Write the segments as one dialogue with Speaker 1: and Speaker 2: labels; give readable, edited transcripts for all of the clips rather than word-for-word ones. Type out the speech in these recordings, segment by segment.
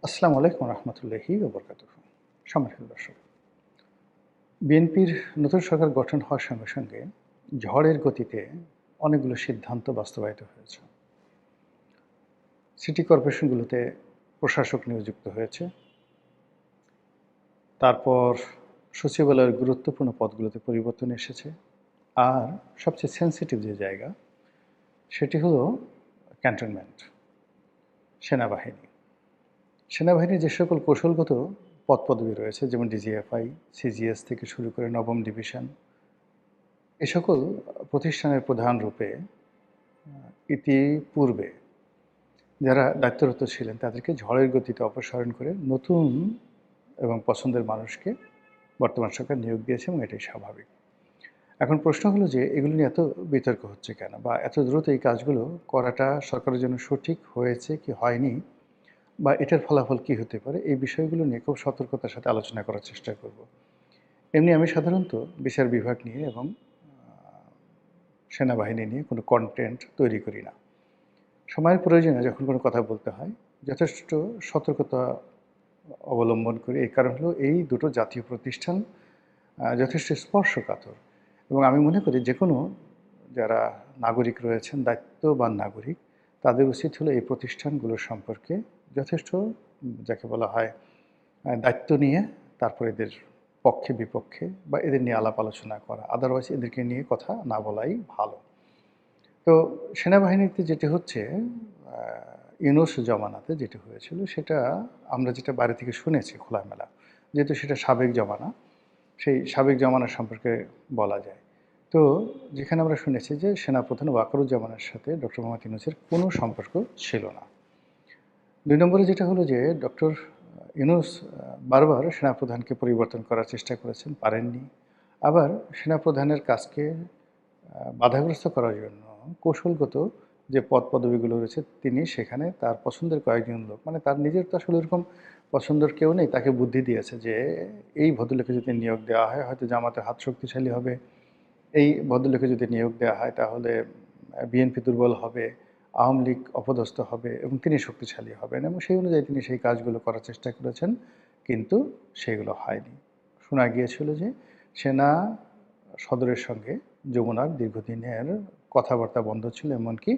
Speaker 1: আসসালামু আলাইকুম রহমতুল্লাহি ওবরকাতুহু। সম্মানিত দর্শক, বিএনপির নতুন সরকার গঠন হওয়ার সঙ্গে সঙ্গে ঝড়ের গতিতে অনেকগুলো সিদ্ধান্ত বাস্তবায়িত হয়েছে। সিটি কর্পোরেশনগুলোতে প্রশাসক নিয়োজিত হয়েছে। তারপর সচিবালয়ের গুরুত্বপূর্ণ পদগুলোতে পরিবর্তন এসেছে। আর সবচেয়ে সেন্সিটিভ যে জায়গা, সেটি হলো ক্যান্টনমেন্ট, সেনাবাহিনী। সেনাবাহিনীর যে সকল কৌশলগত পদপদবি রয়েছে, যেমন ডিজিএফআই, সিজিএস থেকে শুরু করে নবম ডিভিশন, এ সকল প্রতিষ্ঠানের প্রধান রূপে ইতিপূর্বে যারা দায়িত্বরত ছিলেন তাদেরকে ঝড়ের গতিতে অপসারণ করে নতুন এবং পছন্দের মানুষকে বর্তমান সরকার নিয়োগ দিয়েছে, এবং এটাই স্বাভাবিক। এখন প্রশ্ন হলো যে এগুলো নিয়ে এত বিতর্ক হচ্ছে কেন, বা এত দ্রুত এই কাজগুলো করাটা সরকারের জন্য সঠিক হয়েছে কি হয়নি, বা এটার ফলাফল কী হতে পারে, এই বিষয়গুলো নিয়ে খুব সতর্কতার সাথে আলোচনা করার চেষ্টা করব। এমনি আমি সাধারণত বিচার বিভাগ নিয়ে এবং সেনাবাহিনী নিয়ে কোনো কন্টেন্ট তৈরি করি না। সময়ের প্রয়োজনে যখন কোনো কথা বলতে হয় যথেষ্ট সতর্কতা অবলম্বন করি। এই কারণ হলো এই দুটো জাতীয় প্রতিষ্ঠান যথেষ্ট স্পর্শকাতর, এবং আমি মনে করি যে কোনো যারা নাগরিক রয়েছেন, দায়িত্ববান নাগরিক, তাদের উচিত হলো এই প্রতিষ্ঠানগুলোর সম্পর্কে যথেষ্ট যাকে বলা হয় দায়িত্ব নিয়ে তারপর এদের পক্ষে বিপক্ষে বা এদের নিয়ে আলাপ আলোচনা করা। আদারওয়াইজ এদেরকে নিয়ে কথা না বলাই ভালো। তো সেনাবাহিনীতে যেটি হচ্ছে, ইউনূস জমানাতে যেটি হয়েছিল সেটা আমরা যেটা বাইরে থেকে শুনেছি খোলামেলা, যেহেতু সেটা সাবেক জমানা, সেই সাবেক জমানা সম্পর্কে বলা যায়। তো যেখানে আমরা শুনেছি যে সেনাপ্রধান ওয়াকারুজ্জামানের সাথে ডক্টর মোহাম্মদ ইউনূসের কোনো সম্পর্ক ছিল না। ২ নম্বরে যেটা হলো যে ডক্টর ইউনূস বারবার সেনাপ্রধানকে পরিবর্তন করার চেষ্টা করেছেন, পারেননি। আবার সেনাপ্রধানের কাজকে বাধাগ্রস্ত করার জন্য কৌশলগত যে পদপদবিগুলো রয়েছে, তিনি সেখানে তার পছন্দের কয়েকজন লোক, মানে তার নিজের তো আসলে এরকম পছন্দের কেউ নেই, তাকে বুদ্ধি দিয়েছে যে এই ভদ্রলোকে যদি নিয়োগ দেওয়া হয় হয়তো জামাতের হাত শক্তিশালী হবে, এই ভদ্রলোকে যদি নিয়োগ দেওয়া হয় তাহলে বিএনপি দুর্বল হবে, আওয়ামী লীগ অপদস্থ হবে এবং তিনি শক্তিশালী হবেন, এবং সেই অনুযায়ী তিনি সেই কাজগুলো করার চেষ্টা করেছেন, কিন্তু সেগুলো হয়নি। শোনা গিয়েছিল যে সেনা সদরের সঙ্গে যমুনার দীর্ঘদিনের কথাবার্তা বন্ধ ছিল, এমনকি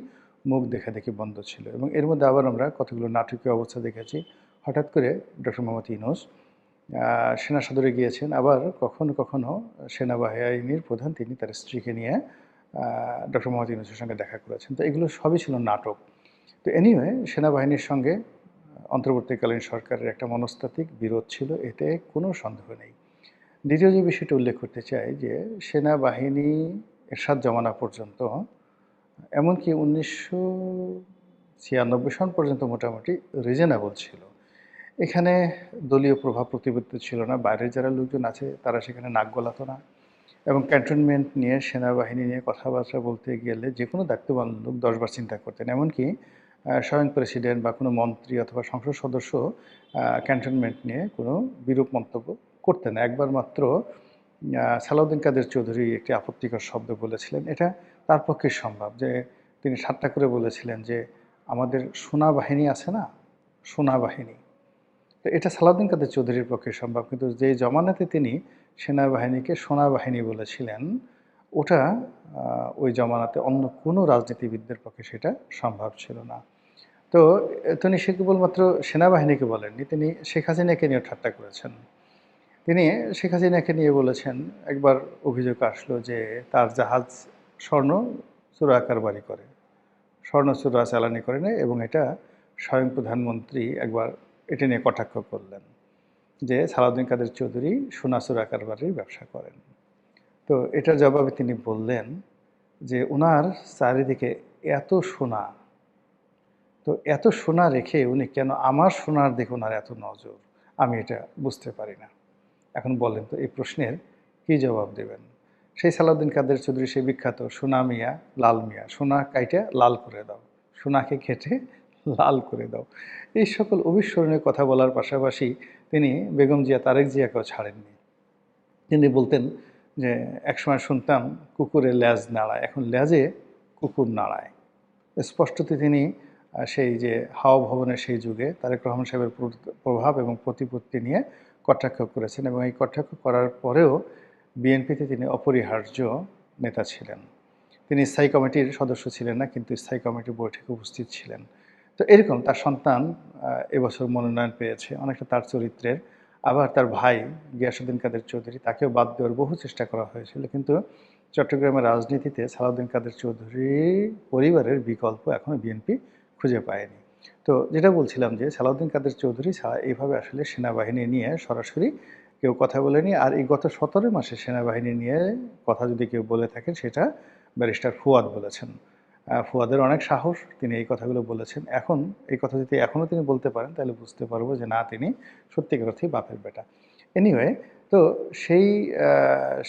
Speaker 1: মুখ দেখাদেখি বন্ধ ছিল। এবং এর মধ্যে আবার আমরা কতগুলো নাটকীয় অবস্থা দেখেছি। হঠাৎ করে ডক্টর মোহাম্মদ ইউনূস সেনা সদরে গিয়েছেন, আবার কখনো কখনো সেনাবাহিনীর প্রধান তিনি তার স্ত্রীকে নিয়ে ডক্টর মোহাম্মদ ইউনূসের সঙ্গে দেখা করেছেন। তো এগুলো সবই ছিল নাটক। তো এনিওয়ে, সেনাবাহিনীর সঙ্গে অন্তর্বর্তীকালীন সরকারের একটা মনস্তাত্ত্বিক বিরোধ ছিল, এতে কোনো সন্দেহ নেই। দ্বিতীয় যে বিষয়টা উল্লেখ করতে চাই যে সেনাবাহিনী এরশাদ জমানা পর্যন্ত, এমনকি ১৯৯৬ সন পর্যন্ত মোটামুটি রিজনেবল ছিল। এখানে দলীয় প্রভাব প্রতিপত্তি ছিল না, বাইরের যারা লোকজন আছে তারা সেখানে নাক গলাতো না, এবং ক্যান্টনমেন্ট নিয়ে সেনাবাহিনী নিয়ে কথাবার্তা বলতে গেলে যে কোনো দায়িত্ববান লোক ১০ বার চিন্তা করতেন। এমনকি স্বয়ং প্রেসিডেন্ট বা কোনো মন্ত্রী অথবা সংসদ সদস্য ক্যান্টনমেন্ট নিয়ে কোনো বিরূপ মন্তব্য করতেন না। একবার মাত্র সালাউদ্দিন কাদের চৌধুরী একটি আপত্তিকর শব্দ বলেছিলেন, এটা তার পক্ষে সম্ভব, যে তিনি ঠাট্টা করে বলেছিলেন যে আমাদের সোনা বাহিনী আছে না, সোনা বাহিনী। তো এটা সালাউদ্দিন কাদের চৌধুরীর পক্ষে সম্ভব, কিন্তু যে জমানাতে তিনি সেনাবাহিনীকে সোনা বাহিনী বলেছিলেন, ওটা ওই জমানাতে অন্য কোনো রাজনীতিবিদদের পক্ষে সেটা সম্ভব ছিল না। তো তিনি সে কেবলমাত্র সেনাবাহিনীকে বলেননি, তিনি শেখ হাসিনাকে নিয়ে ঠাট্টা করেছেন। তিনি শেখ হাসিনাকে নিয়ে বলেছেন, একবার অভিযোগ আসলো যে তার জাহাজ স্বর্ণ চোরা কারবারি করে, স্বর্ণ চোরা চালানি করে নেয়, এবং এটা স্বয়ং প্রধানমন্ত্রী একবার এটা নিয়ে কটাক্ষ করলেন যে সালাউদ্দিন কাদের চৌধুরী সোনা চোরা কারবারির ব্যবসা করেন। তো এটার জবাবে তিনি বললেন যে ওনার চারিদিকে এত সোনা, তো এত সোনা রেখে উনি কেন আমার সোনার দিকে ওনার এত নজর, আমি এটা বুঝতে পারি না। এখন বলেন তো এই প্রশ্নের কী জবাব দেবেন? সেই সালাউদ্দিন কাদের চৌধুরী সেই বিখ্যাত সোনা মিয়া লাল মিয়া, সোনা কাইটা লাল করে দাও, সোনাকে কেটে লাল করে দাও, এই সকল অবিস্মরণীয় কথা বলার পাশাপাশি তিনি বেগম জিয়া তারেক জিয়াকেও ছাড়েননি। তিনি বলতেন যে একসময় শুনতাম কুকুরের লেজ নাড়ায়, এখন লেজে কুকুর নাড়ায়। স্পষ্টতই তিনি সেই যে হাওয়া ভবনের সেই যুগে তারেক রহমান সাহেবের প্রভাব এবং প্রতিপত্তি নিয়ে কটাক্ষ করেছেন এবং এই কটাক্ষ করার পরেও বিএনপিতে তিনি অপরিহার্য নেতা ছিলেন। তিনি স্থায়ী কমিটির সদস্য ছিলেন না, কিন্তু স্থায়ী কমিটির বৈঠকে উপস্থিত ছিলেন। তো এরকম তার সন্তান এবছর মনোনয়ন পেয়েছে অনেকটা তার চরিত্রের। আবার তার ভাই গিয়াসউদ্দিন কাদের চৌধুরী, তাকেও বাদ দেওয়ার বহু চেষ্টা করা হয়েছিল, কিন্তু চট্টগ্রামের রাজনীতিতে সালাউদ্দিন কাদের চৌধুরী পরিবারের বিকল্প এখনো বিএনপি খুঁজে পায়নি। তো যেটা বলছিলাম যে সালাউদ্দিন কাদের চৌধুরী ছাড়া এইভাবে আসলে সেনাবাহিনী নিয়ে সরাসরি কেউ কথা বলেনি। আর এই গত 17 মাসে সেনাবাহিনী নিয়ে কথা যদি কেউ বলে থাকেন, সেটা ব্যারিস্টার ফুয়াদ বলেছেন। ফুয়াদের অনেক সাহস, তিনি এই কথাগুলো বলেছেন। এখন এই কথা যদি এখনও তিনি বলতে পারেন, তাহলে বুঝতে পারবো যে না, তিনি সত্যিকার অর্থেই বাপের বেটা। এনিওয়ে, তো সেই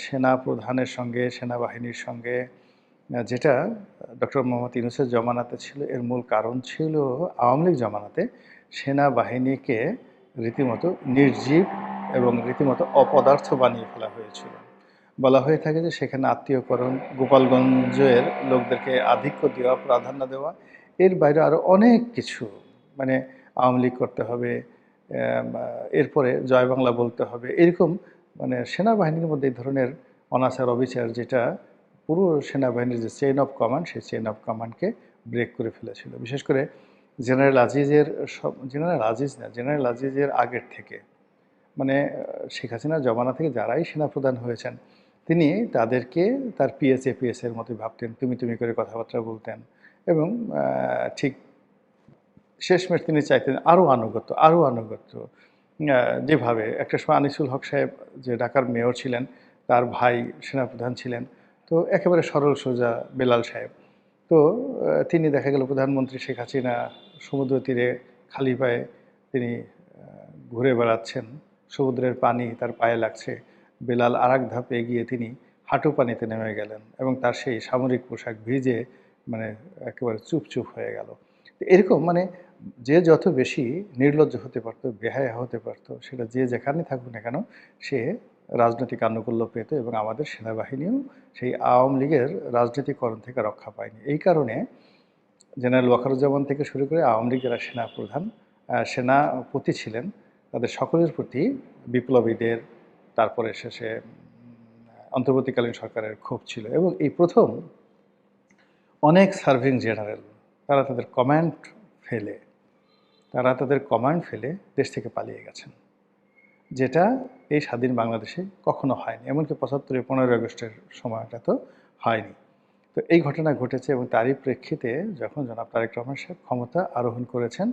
Speaker 1: সেনা প্রধানের সঙ্গে সেনাবাহিনীর সঙ্গে যেটা ডক্টর মোহাম্মদ ইউনূসের জমানাতে ছিল, এর মূল কারণ ছিল আওয়ামী লীগ জমানাতে সেনাবাহিনীকে রীতিমতো নির্জীব এবং রীতিমতো অপদার্থ বানিয়ে ফেলা হয়েছিল। বলা হয়ে থাকে যে সেখানে আত্মীয়করণ, গোপালগঞ্জের লোকদেরকে আধিক্য দেওয়া, প্রাধান্য দেওয়া, এর বাইরে আরও অনেক কিছু, মানে আওয়ামী লীগ করতে হবে, এরপরে জয় বাংলা বলতে হবে, এরকম মানে সেনাবাহিনীর মধ্যে এই ধরনের অনাচার অবিচার, যেটা পুরো সেনাবাহিনীর যে চেইন অফ কমান্ড, সেই চেইন অফ কমান্ডকে ব্রেক করে ফেলেছিল। বিশেষ করে জেনারেল আজিজের জেনারেল আজিজের আগের থেকে, মানে শেখ হাসিনার জমানা থেকে যারাই সেনাপ্রধান হয়েছেন, তিনি তাদেরকে তার পিএসের মতোই ভাবতেন, তুমি করে কথাবার্তা বলতেন। এবং ঠিক শেষমেশ তিনি চাইতেন আরও আনুগত্য। যেভাবে একটা সময় আনিসুল হক সাহেব, যে ঢাকার মেয়র ছিলেন, তার ভাই সেনাপ্রধান ছিলেন, তো একেবারে সরল সোজা বেলাল সাহেব। তো তিনি দেখা গেল প্রধানমন্ত্রী শেখ হাসিনা সমুদ্র তীরে খালি পায়ে তিনি ঘুরে বেড়াচ্ছেন, সমুদ্রের পানি তার পায়ে লাগছে, বেলাল আর এক ধাপ এগিয়ে তিনি হাঁটু পানিতে নেমে গেলেন এবং তার সেই সামরিক পোশাক ভিজে মানে একেবারে চুপ হয়ে গেল। এরকম মানে যে যত বেশি নির্লজ্জ হতে পারতো, বেহায়া হতে পারতো, সেটা যে যেখানে থাকুক না কেন, সে রাজনৈতিক আনুকূল্য পেত। এবং আমাদের সেনাবাহিনীও সেই আওয়ামী লীগের রাজনীতিকরণ থেকে রক্ষা পায়নি। এই কারণে জেনারেল ওয়াকারুজ্জামান থেকে শুরু করে আওয়ামী লীগ যারা সেনাপ্রধান, সেনাপতি ছিলেন, তাদের সকলের প্রতি বিপ্লবীদের, তারপরে শেষে অন্তর্বর্তীকালীন সরকারের ক্ষোভ ছিল। এবং এই প্রথম অনেক সার্ভিং জেনারেল তারা তাদের কমান্ড ফেলে দেশ থেকে পালিয়ে গেছেন, যেটা এই স্বাধীন বাংলাদেশে কখনো হয়নি। এমনকি 75-এর 15ই আগস্টের সময়টা তো হয়নি। তো এই ঘটনা ঘটেছে এবং তারই প্রেক্ষিতে যখন জনাব তারেক রহমান সাহেব ক্ষমতা আরোহণ করেছেন,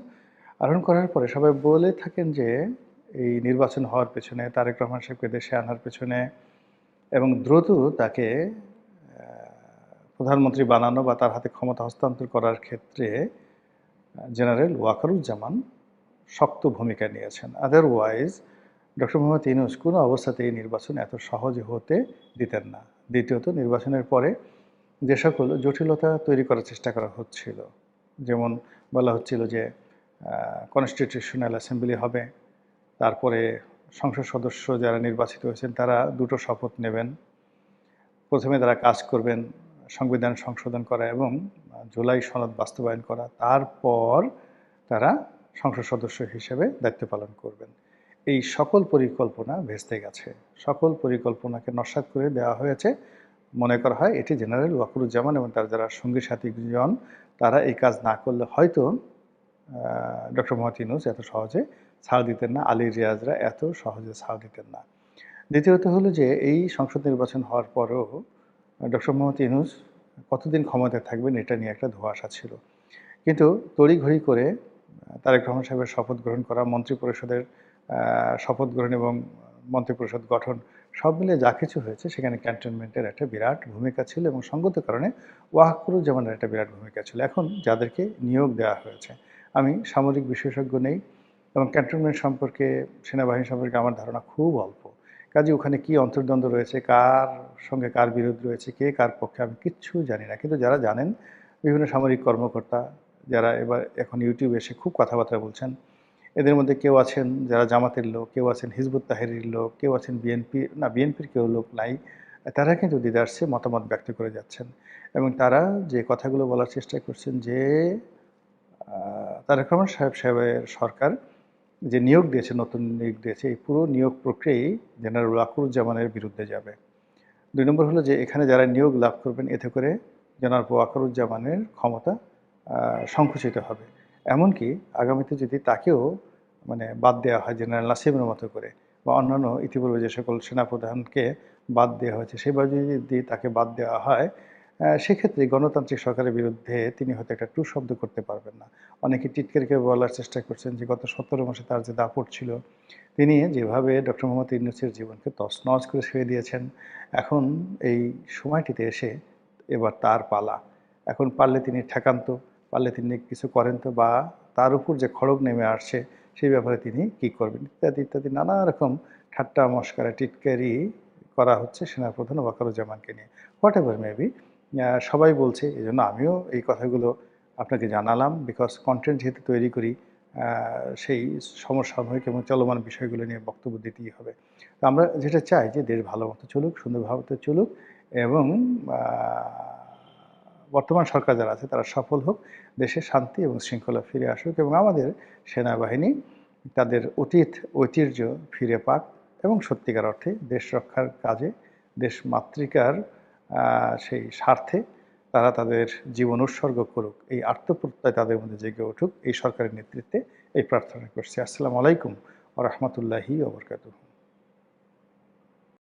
Speaker 1: আরোহণ করার পরে সবাই বলে থাকেন যে এই নির্বাচন হওয়ার পেছনে, তারেক রহমান সাহেবকে দেশে আনার পেছনে এবং দ্রুত তাকে প্রধানমন্ত্রী বানানো বা তার হাতে ক্ষমতা হস্তান্তর করার ক্ষেত্রে জেনারেল ওয়াকারুজ্জামান শক্ত ভূমিকা নিয়েছেন। আদারওয়াইজ ডক্টর মোহাম্মদ ইউনূস কোনো অবস্থাতেই নির্বাচন এত সহজে হতে দিতেন না। দ্বিতীয়ত, নির্বাচনের পরে যে সকল জটিলতা তৈরি করার চেষ্টা করা হচ্ছিল, যেমন বলা হচ্ছিল যে কনস্টিটিউশনাল অ্যাসেম্বলি হবে, তারপরে সংসদ সদস্য যারা নির্বাচিত হয়েছেন তারা দুটো শপথ নেবেন, প্রথমে তারা কাজ করবেন সংবিধান সংশোধন করা এবং জুলাই সনদ বাস্তবায়ন করা, তারপর তারা সংসদ সদস্য হিসেবে দায়িত্ব পালন করবেন। এই সকল পরিকল্পনা ভেস্তে গেছে, সকল পরিকল্পনাকে নস্যাৎ করে দেওয়া হয়েছে। মনে করা হয় এটি জেনারেল ওয়াকারুজ্জামান এবং তার যারা সঙ্গী সাথীজন, তারা এই কাজ না করলে হয়তো ডক্টর মোহাম্মদ ইউনূস এত সহজে ছাড় দিতেন না, আলী রিয়াজরা এত সহজে ছাড় দিতেন না। দ্বিতীয়ত হলো যে এই সংসদ নির্বাচন হওয়ার পরেও ডক্টর মোহাম্মদ ইউনূস কতদিন ক্ষমতায় থাকবেন এটা নিয়ে একটা ধোঁয়াশা ছিল। কিন্তু তড়িঘড়ি করে তারেক রহমান সাহেবের শপথ গ্রহণ করা, মন্ত্রিপরিষদের শপথ গ্রহণ এবং মন্ত্রিপরিষদ গঠন, সব মিলে যা কিছু হয়েছে সেখানে ক্যান্টনমেন্টের একটা বিরাট ভূমিকা ছিল এবং সঙ্গত কারণে ওয়াকারুজ্জামানের একটা বিরাট ভূমিকা ছিল। এখন যাদেরকে নিয়োগ দেওয়া হয়েছে, আমি সামরিক বিশেষজ্ঞ নেই এবং ক্যান্টনমেন্ট সম্পর্কে, সেনাবাহিনী সম্পর্কে আমার ধারণা খুব অল্প। কাজে ওখানে কি অন্তর্দ্বন্দ্ব রয়েছে, কার সঙ্গে কার বিরোধ রয়েছে, কে কার পক্ষে, আমি কিচ্ছু জানি না। কিন্তু যারা জানেন, বিভিন্ন সামরিক কর্মকর্তা যারা এখন ইউটিউবে এসে খুব কথাবার্তা বলছেন, এদের মধ্যে কেউ আছেন যারা জামাতের লোক, কেউ আছেন হিজবুত তাহরির লোক, কেউ আছেন বিএনপির কেউ লোক নাই, তারা কিন্তু দ্বিধার্সে মতামত ব্যক্ত করে যাচ্ছেন। এবং তারা যে কথাগুলো বলার চেষ্টা করছেন যে তারেক রহমান সাহেবের সরকার যে নিয়োগ দিয়েছে, নতুন নিয়োগ দিয়েছে, এই পুরো নিয়োগ প্রক্রিয়াই জেনারেল ওয়াকারুজ্জামানের বিরুদ্ধে যাবে। ২ নম্বর হলো যে এখানে যারা নিয়োগ লাভ করবেন এতে করে জনাব ওয়াকারুজ্জামানের ক্ষমতা সংকুচিত হবে। এমনকি আগামীতে যদি তাকেও মানে বাদ দেওয়া হয় জেনারেল নাসিমের মতো করে, বা অন্যান্য ইতিপূর্বে যে সকল সেনাপ্রধানকে বাদ দেওয়া হয়েছে সেভাবে যদি তাকে বাদ দেওয়া হয়, সেক্ষেত্রে গণতান্ত্রিক সরকারের বিরুদ্ধে তিনি হয়তো একটা টু শব্দ করতে পারবেন না। অনেকে টিটকারিকে বলার চেষ্টা করছেন যে গত ১৭ মাসে তার যে দাপট ছিল, তিনি যেভাবে ডক্টর মোহাম্মদ ইউনূসের জীবনকে তছনছ করে ছেড়ে দিয়েছেন, এখন এই সময়টিতে এসে এবার তার পালা। এখন পারলে তিনি ঠেকান তো, পারলে তিনি কিছু করেন তো, বা তার উপর যে খড়গ নেমে আসছে সেই ব্যাপারে তিনি কী করবেন, ইত্যাদি ইত্যাদি নানা রকম ঠাট্টা মশকরা টিটকারি করা হচ্ছে সেনাপ্রধান ওয়াকারুজ্জামানকে নিয়ে। হোয়াট এভার মেবি, সবাই বলছে, এই জন্য আমিও এই কথাগুলো আপনাকে জানালাম, বিকজ কন্টেন্ট যেহেতু তৈরি করি, সেই সমসাময়িক এবং চলমান বিষয়গুলো নিয়ে বক্তব্য দিতেই হবে। তো আমরা যেটা চাই যে দেশ ভালো মতো চলুক, সুন্দরভাবে চলুক, এবং বর্তমান সরকার যারা আছে তারা সফল হোক, দেশে শান্তি এবং শৃঙ্খলা ফিরে আসুক, এবং আমাদের সেনাবাহিনী তাদের অতীত ঐতিহ্য ফিরে পাক, এবং সত্যিকার অর্থে দেশ রক্ষার কাজে, দেশ মাতৃকার সেই স্বার্থে তারা তাদের জীবন উৎসর্গ করুক, এই আত্মপ্রত্যয় তাদের মধ্যে জেগে উঠুক, এই সরকারের নেতৃত্বে এই প্রার্থনা করছি। আসসালামু আলাইকুম ওয়া রাহমাতুল্লাহি ওয়া বারাকাতুহু।